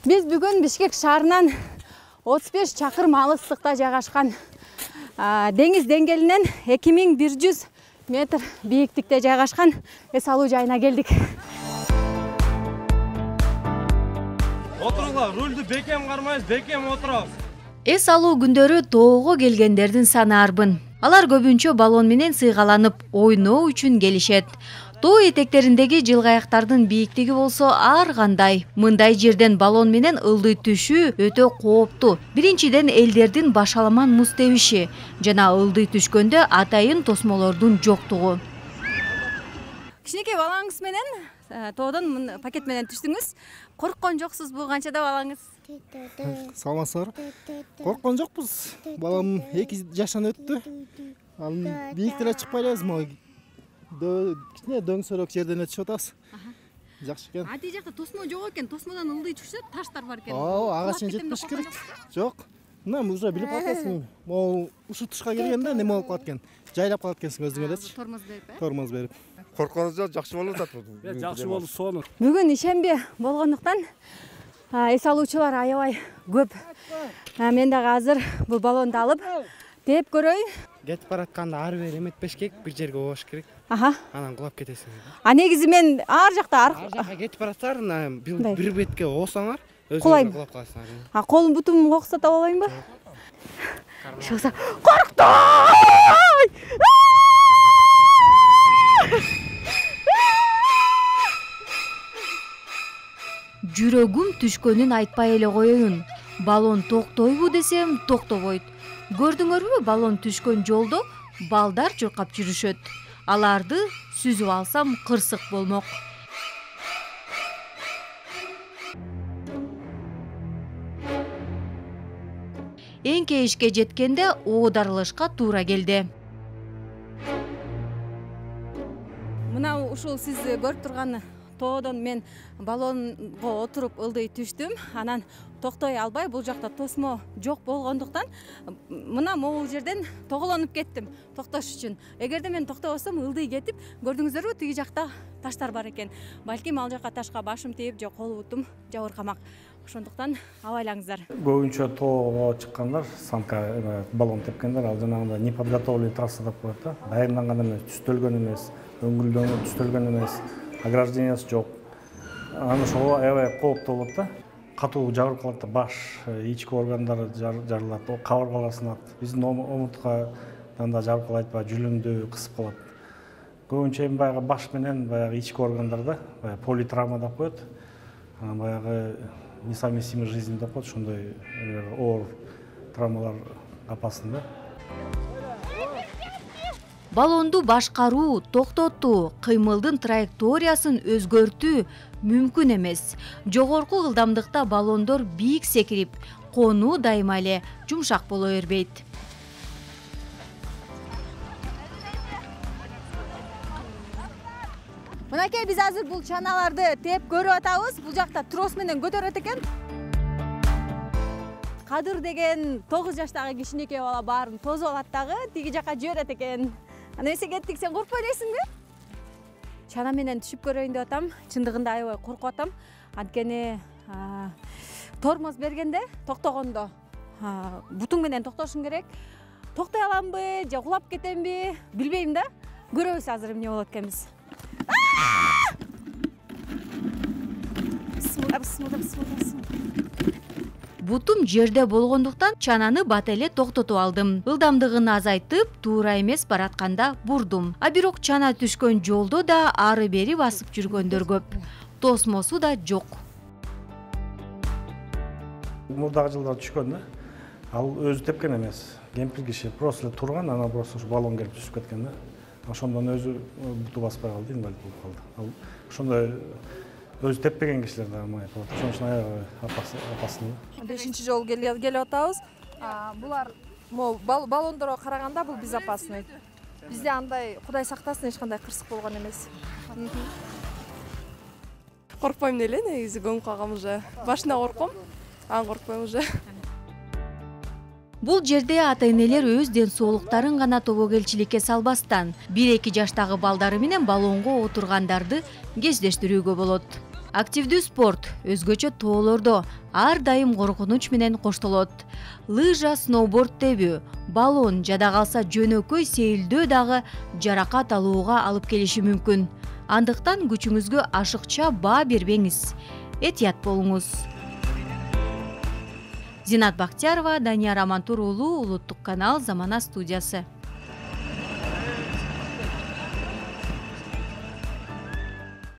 Биз бүгүн Бишкек шаарынан 35 чакырым алыстыкта жайгашкан деңиз деңгээлинен 2100 метр бийиктикте жайгашкан эс алуу жайына келдик. Отуруңла, рулду бекем кармайбыз, бекем отурабыз. Эс алуу күндөрү тоого келгендердин саны арбын. Алар көбүнчө баллон менен сыйгаланып, ойноо үчүн келишет. Тоо этектериндеги жылгаяктардын бийиктиги болсо ар кандай. Мындай жерден баллон менен ылдый түшүү өтө кооптуу. Биринчиден элдердин башаламан муз тебиши жана ылдый түшкөндө атайын тосмолордун жоктугу. Кичинекей балаңыз менен тоодон пакет менен түштүңүз. Корккон жоксузбу? Канчада балаңыз? Саламатсыздар. Корккон жокпуз. Балам 2 жаштан өттү. Анын бийиктире чыкпай элебиз. Кичине дөңсөрөк жерден өтүшүп атабыз. Жакшы экен. Ати жакта тосмо жок экен. Тосмодон ылдый түшсө таштар бар экен. Ага чейин жетпеш керек. Жок. Мына уже билип каласың. Могу ушул тушка келгенде неме болуп калат экен. Жайлап калат экенсиң өзүңө элечи. Тормоз берип, Тормоз берип. Коркконуз жок, жакшы болуп атат. Жакшы болуп сонун. Бүгүн ишемби болгондуктан эс алуучулар аябай көп. Мен дагы азыр бул баллонду алып тээп көрөйүн. Кетип баратканда ары бери эметпеш керек, бир жерге обош керек. Анан кулап кетесиң. Негизи мен ар жакта кетип баратсаңар, бир бетке обосаңар, өзүң кулап каласың. Колум бутум коксото болбоймбу? Шоса корктум! Жүрөгүм түшкөнүн айтпай эле коеюн. Баллон токтойбу десем, токтобойт. Көрдүңөрбү, баллон түшкөн жолдо балдар чуркап жүрүшөт. Аларды сүзүп алсам кырсык болмок. Эңкейишке жеткенде оодарылышка туура келди. Мына ушул сиз көрүп турган тоодон мен баллонго отуруп ылдый түштүм. Анан токтой албай, бул жакта тосмо жок болгондуктан мына могул жерден тоголонуп кеттим токтош үчүн. Эгерде мен токтобосом ылдый кетип, көрдүңүздөрбү, тиги жакта таштар бар экен. Балким ал жака ташка башым тийип же кол бутум жабыркамак. Ошондуктан абайлаңыздар. Көбүнчө тоого чыккандар, самка баллон тепкендер, ал жанагындай неподготовленный трасса деп коет да. Дайынданган эмес, түстөлгөн эмес, өңгүлдөнгөн түстөлгөн эмес, ограждениясы жок. Аны ошого аябай кооптуу болот да. Катуу жабыркалат да, баш, ички органдары жарылат, кабыргалар сынат. Биздин омурткадан да жабыркалайт, жүлүндү кысып калат. Көбүнчө эми баягы баш менен баягы ички органдарда политравма деп коет. Баягы несовместимая жизнь деп коет, ошондой оор травмалар опасны да. Баллонду башкаруу, токтотуу, кыймылдын траекториясын өзгөртүү мүмкүн эмес. Жогорку ылдамдыкта баллондор бийик секирип, конуу дайыма эле жумшак боло бербейт. Мынакей биз азыр бул чаналарды тээп көрүп атабыз. Бул жакта трос менен көтөрөт экен. Кадыр деген 9 жаштагы кичинекей бала баарын тосуп алат дагы, тиги жака жиберет экен. Аны эсе кеттик, сен коркпой элейсиңби? Чана менен түшүп көрөйүн деп атам. Чындыгында аябай коркуп атам. Анткени тормоз бергенде, токтогондо бутуң менен токтошуң керек. Токтой аламбы, же кулап кетемби, билбейм да. Көрөбүз азыр эмне болот экенбиз. Бутум жерде болгондуктан чананы бат эле токтотуп алдым. Ылдамдыгын азайтып, туура эмес баратканда бурдум. А бирок чана түшкөн жолдо да ары бери басып жүргөндөр көп. Тосмосу да жок. Мурдагы жылдары түшкөн да. Ал өзү тепкен эмес. Кемпир киши просто турган, анан просто баллон келип түшүп кеткен да. Ошондон өзү буту баспай калды, инвалид болуп калды. Ал ошондой өзү теппеген кишилер да майып болот. Ошон үчүн аябай опасно. 5-чи жолу келип атабыз. Булар баллондорго караганда бул безопасный. Бизде андай Кудай сактасын эч кандай кырсык болгон эмес. Коркпойм эле, негизи көңүп калгам уже. Башында корком, анан коркпойм уже. Бул жерде ата-энелер өз ден соолуктарын гана тобокелчиликке салбастан 1-2 жаштагы балдары менен баллонго отургандарды кездештирүүгө болот. Активдүү спорт өзгөчө тоолордо ар дайым коркунуч менен коштолот. Лыжа, сноуборд тебүү, баллон жада калса жөнөкөй сейилдөө дагы жаракат алууга алып келиши мүмкүн. Андыктан күчүңүзгө ашыкча баа бербеңиз. Этият болуңуз. Зинат Бактиярова, Данияр Амантур уулу, Улуттук канал, Замана студиясы.